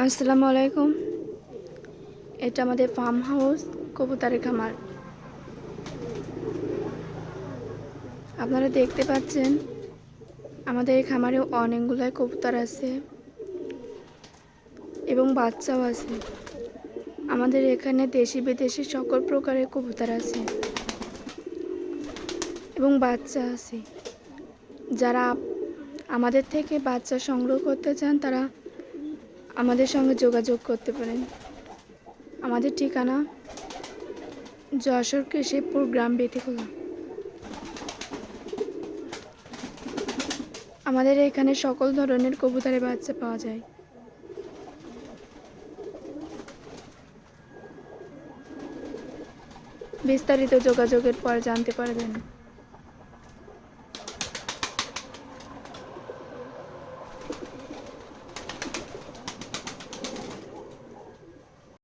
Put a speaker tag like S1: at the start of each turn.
S1: আসসালামু আলাইকুম। এটা আমাদের ফার্ম হাউস, কবুতরের খামার। আপনারা দেখতে পাচ্ছেন আমাদের এই খামারে অনেকগুলাই কবুতর আছে এবং বাচ্চাও আছে। আমাদের এখানে দেশি বিদেশি সকল প্রকারের কবুতর আছে এবং বাচ্চা আছে। যারা আমাদের থেকে বাচ্চা সংগ্রহ করতে চান তারা আমাদের সঙ্গে যোগাযোগ করতে পারেন। আমাদের ঠিকানা যশোর কেশবপুর গ্রাম বেতিখোলা। আমাদের এখানে সকল ধরনের কবুতরের বাচ্চা পাওয়া যায়। বিস্তারিত যোগাযোগের পর জানতে পারবেন।